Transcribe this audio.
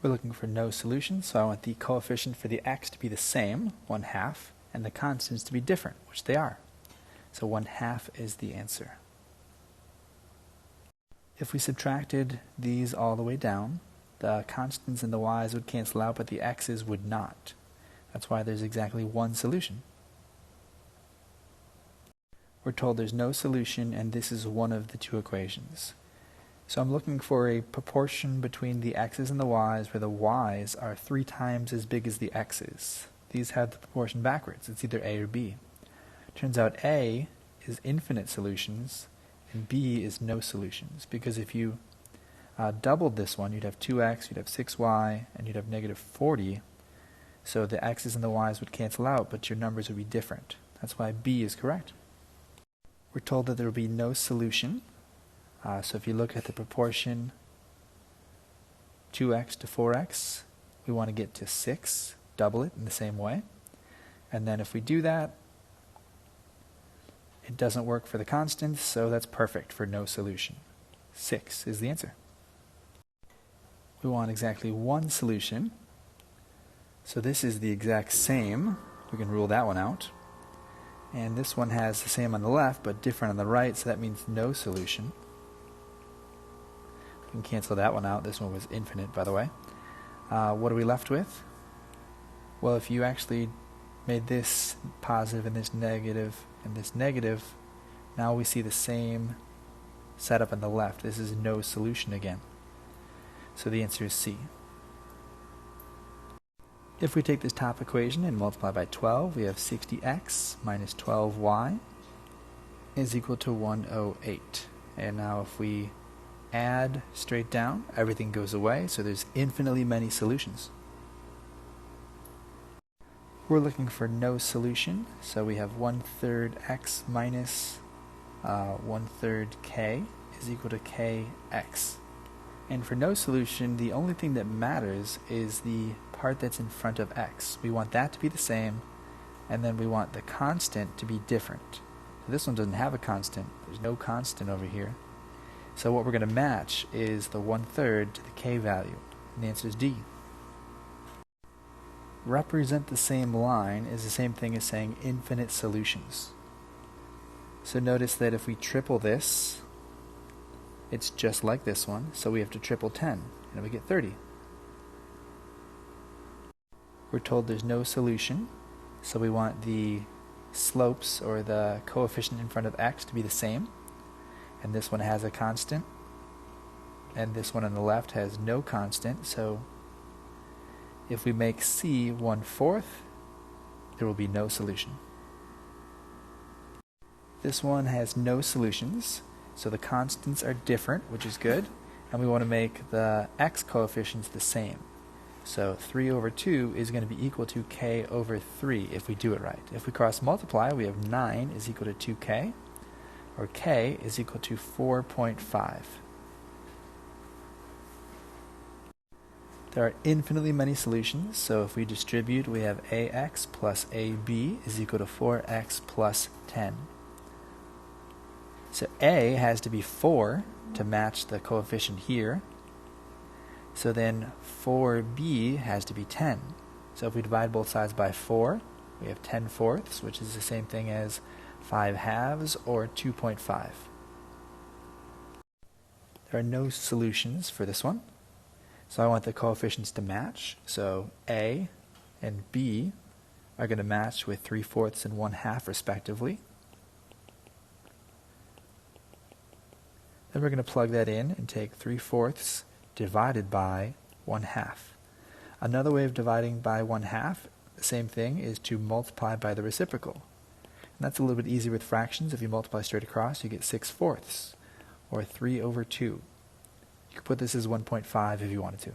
We're looking for no solution, so I want the coefficient for the x to be the same, 1/2, and the constants to be different, which they are. So 1/2 is the answer. If we subtracted these all the way down, the constants and the y's would cancel out, but the x's would not. That's why there's exactly one solution. We're told there's no solution, and this is one of the two equations. So I'm looking for a proportion between the x's and the y's where the y's are 3 times as big as the x's. These have the proportion backwards. It's either A or B. Turns out A is infinite solutions and B is no solutions, because if you doubled this one, you'd have 2x, you'd have 6y, and you'd have negative 40. So the x's and the y's would cancel out, but your numbers would be different. That's why B is correct. We're told that there will be no solution. So if you look at the proportion 2x to 4x, we want to get to 6, double it in the same way. And then if we do that, it doesn't work for the constants, so that's perfect for no solution. 6 is the answer. We want exactly one solution. So this is the exact same. We can rule that one out. And this one has the same on the left, but different on the right, so that means no solution. We can cancel that one out. This one was infinite, by the way. What are we left with? Well, if you actually made this positive and this negative, now we see the same setup on the left. This is no solution again. So the answer is C. If we take this top equation and multiply by 12, we have 60x minus 12y is equal to 108. And now if we add straight down, everything goes away, so there's infinitely many solutions. We're looking for no solution, so we have 1/3 x minus 1/3 k is equal to kx. And for no solution, the only thing that matters is the part that's in front of x. We want that to be the same, and then we want the constant to be different. So this one doesn't have a constant. There's no constant over here. So what we're going to match is the 1/3 to the k value, and the answer is D. Represent the same line is the same thing as saying infinite solutions. So notice that if we triple this, it's just like this one, so we have to triple 10, and we get 30. We're told there's no solution, so we want the slopes, or the coefficient in front of x, to be the same. And this one has a constant, and this one on the left has no constant, so if we make C 1/4, there will be no solution. This one has no solutions, so the constants are different, which is good, and we want to make the x coefficients the same. So 3 over 2 is going to be equal to k over 3 if we do it right. If we cross multiply, we have 9 is equal to 2k, or k is equal to 4.5. There are infinitely many solutions, so if we distribute, we have ax plus ab is equal to 4x plus 10. So a has to be 4 to match the coefficient here. So then 4b has to be 10. So if we divide both sides by 4, we have 10/4, which is the same thing as 5/2 or 2.5. There are no solutions for this one. So I want the coefficients to match. So a and b are going to match with 3/4 and 1/2 respectively. Then we're going to plug that in and take 3/4 divided by 1/2. Another way of dividing by 1/2, the same thing, is to multiply by the reciprocal. And that's a little bit easier with fractions. If you multiply straight across, you get 6/4, or 3 over 2. You could put this as 1.5 if you wanted to.